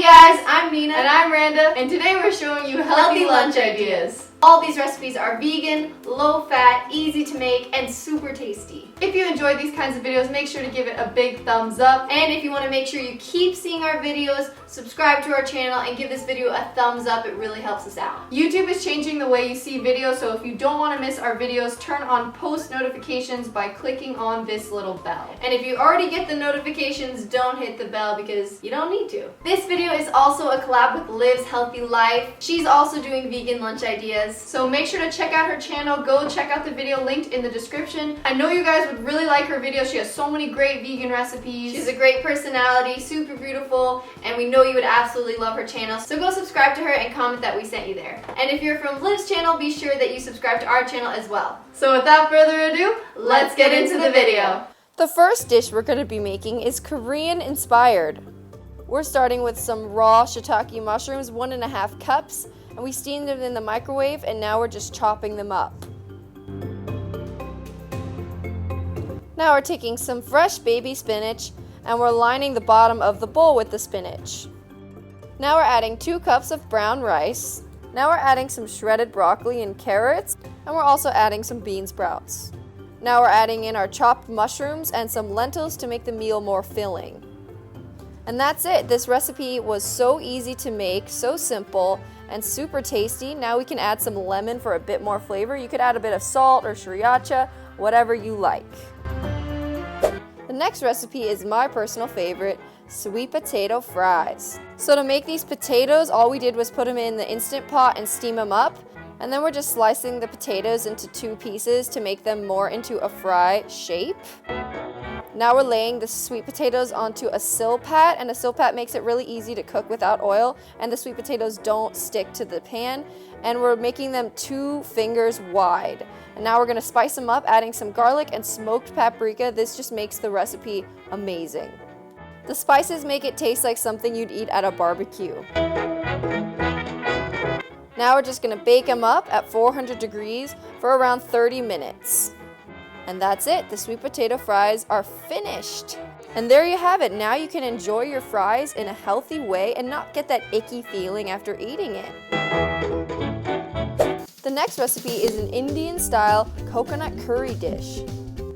guys, I'm Nina. And I'm Randa, and today we're showing you healthy lunch ideas. All these recipes are vegan, low-fat, easy to make, and super tasty. If you enjoy these kinds of videos, make sure to give it a big thumbs up. And if you want to make sure you keep seeing our videos, subscribe to our channel and give this video a thumbs up. It really helps us out. YouTube is changing the way you see videos, so if you don't want to miss our videos, turn on post notifications by clicking on this little bell. And if you already get the notifications, don't hit the bell because you don't need to. This video is also a collab with Liv's Healthy Life. She's also doing vegan lunch ideas. So make sure to check out her channel. Go check out the video linked in the description. I know you guys would really like her videos. She has so many great vegan recipes. She's a great personality, super beautiful, and we know you would absolutely love her channel. So go subscribe to her and comment that we sent you there. And if you're from Liv's channel, be sure that you subscribe to our channel as well. So without further ado, let's get into the video. The first dish we're going to be making is Korean inspired. We're starting with some raw shiitake mushrooms, 1.5 cups, and we steamed them in the microwave, and now we're just chopping them up. Now we're taking some fresh baby spinach, and we're lining the bottom of the bowl with the spinach. Now we're adding 2 cups of brown rice. Now we're adding some shredded broccoli and carrots, and we're also adding some bean sprouts. Now we're adding in our chopped mushrooms and some lentils to make the meal more filling. And that's it. This recipe was so easy to make, so simple, and super tasty. Now we can add some lemon for a bit more flavor. You could add a bit of salt or sriracha, whatever you like. The next recipe is my personal favorite, sweet potato fries. So to make these potatoes, all we did was put them in the Instant Pot and steam them up. And then we're just slicing the potatoes into 2 pieces to make them more into a fry shape. Now we're laying the sweet potatoes onto a silpat, and a silpat makes it really easy to cook without oil, and the sweet potatoes don't stick to the pan. And we're making them 2 fingers wide. And now we're going to spice them up, adding some garlic and smoked paprika. This just makes the recipe amazing. The spices make it taste like something you'd eat at a barbecue. Now we're just going to bake them up at 400 degrees for around 30 minutes. And that's it. The sweet potato fries are finished. And there you have it. Now you can enjoy your fries in a healthy way and not get that icky feeling after eating it. The next recipe is an Indian-style coconut curry dish.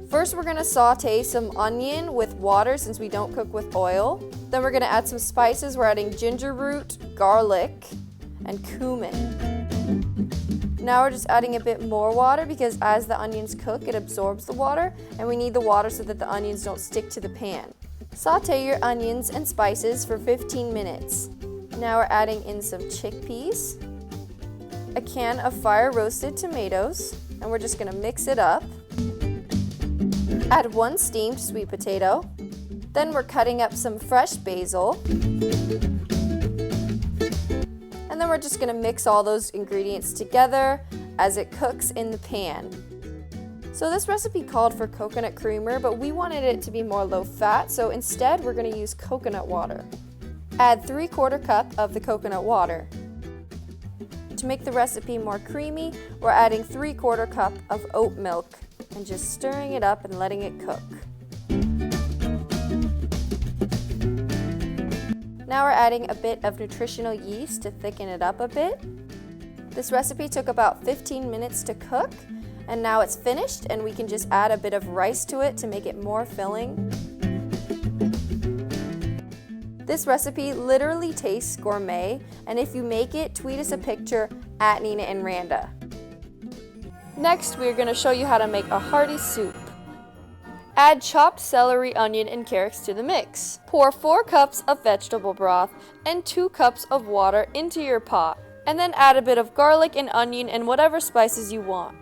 First, we're going to saute some onion with water since we don't cook with oil. Then we're going to add some spices. We're adding ginger root, garlic, and cumin. Now we're just adding a bit more water because as the onions cook, it absorbs the water, and we need the water so that the onions don't stick to the pan. Saute your onions and spices for 15 minutes. Now we're adding in some chickpeas, a can of fire-roasted tomatoes, and we're just going to mix it up. Add 1 steamed sweet potato. Then we're cutting up some fresh basil. And then we're just going to mix all those ingredients together as it cooks in the pan. So this recipe called for coconut creamer, but we wanted it to be more low fat, so instead we're going to use coconut water. Add 3/4 cup of the coconut water. To make the recipe more creamy, we're adding 3/4 cup of oat milk and just stirring it up and letting it cook. Now we're adding a bit of nutritional yeast to thicken it up a bit. This recipe took about 15 minutes to cook, and now it's finished, and we can just add a bit of rice to it to make it more filling. This recipe literally tastes gourmet, and if you make it, tweet us a picture at NinaAndRanda. Next, we're going to show you how to make a hearty soup. Add chopped celery, onion, and carrots to the mix. Pour 4 cups of vegetable broth and 2 cups of water into your pot, and then add a bit of garlic and onion and whatever spices you want.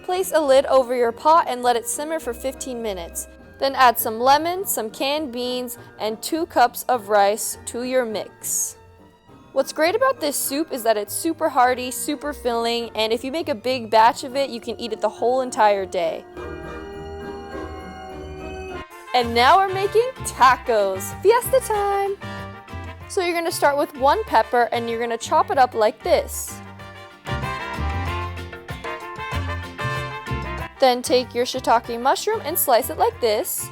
Place a lid over your pot and let it simmer for 15 minutes. Then add some lemon, some canned beans, and 2 cups of rice to your mix. What's great about this soup is that it's super hearty, super filling, and if you make a big batch of it, you can eat it the whole entire day. And now we're making tacos. Fiesta time! So you're going to start with 1 pepper and you're going to chop it up like this. Then take your shiitake mushroom and slice it like this.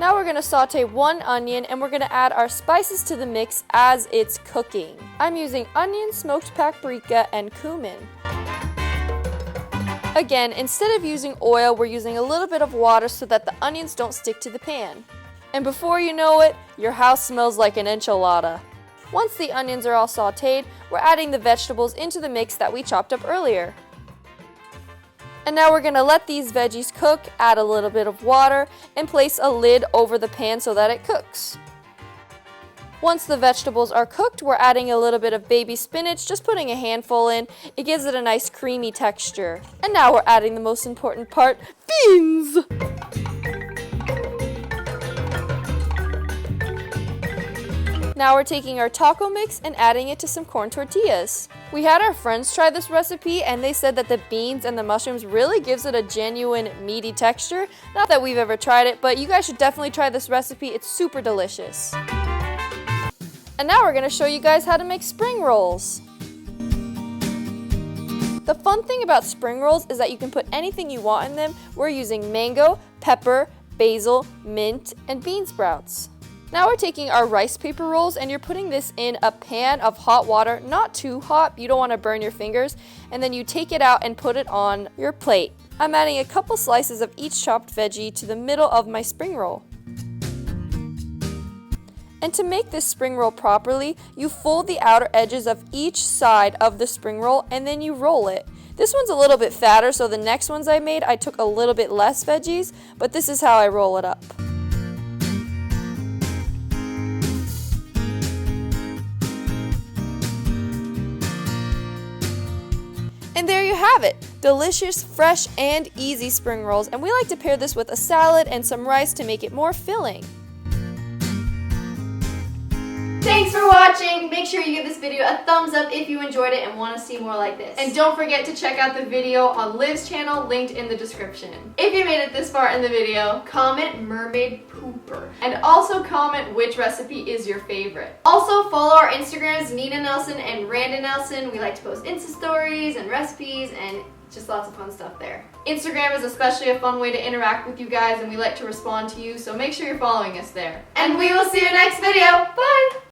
Now we're going to saute 1 onion and we're going to add our spices to the mix as it's cooking. I'm using onion, smoked paprika, and cumin. Again, instead of using oil, we're using a little bit of water so that the onions don't stick to the pan. And before you know it, your house smells like an enchilada. Once the onions are all sauteed, we're adding the vegetables into the mix that we chopped up earlier. And now we're going to let these veggies cook, add a little bit of water, and place a lid over the pan so that it cooks. Once the vegetables are cooked, we're adding a little bit of baby spinach, just putting a handful in. It gives it a nice creamy texture. And now we're adding the most important part, beans! Now we're taking our taco mix and adding it to some corn tortillas. We had our friends try this recipe and they said that the beans and the mushrooms really gives it a genuine meaty texture. Not that we've ever tried it, but you guys should definitely try this recipe. It's super delicious. And now we're going to show you guys how to make spring rolls. The fun thing about spring rolls is that you can put anything you want in them. We're using mango, pepper, basil, mint, and bean sprouts. Now we're taking our rice paper rolls and you're putting this in a pan of hot water, not too hot, you don't want to burn your fingers, and then you take it out and put it on your plate. I'm adding a couple slices of each chopped veggie to the middle of my spring roll. And to make this spring roll properly, you fold the outer edges of each side of the spring roll and then you roll it. This one's a little bit fatter, so the next ones I made, I took a little bit less veggies, but this is how I roll it up. And there you have it, delicious, fresh, and easy spring rolls, and we like to pair this with a salad and some rice to make it more filling. Thanks for watching. Make sure you give this video a thumbs up if you enjoyed it and want to see more like this. And don't forget to check out the video on Liv's channel linked in the description. If you made it this far in the video, comment mermaid pooper. And also comment which recipe is your favorite. Also follow our Instagrams, Nina Nelson and Randa Nelson. We like to post Insta stories and recipes and just lots of fun stuff there. Instagram is especially a fun way to interact with you guys and we like to respond to you, so make sure you're following us there. And we will see you next video. Bye!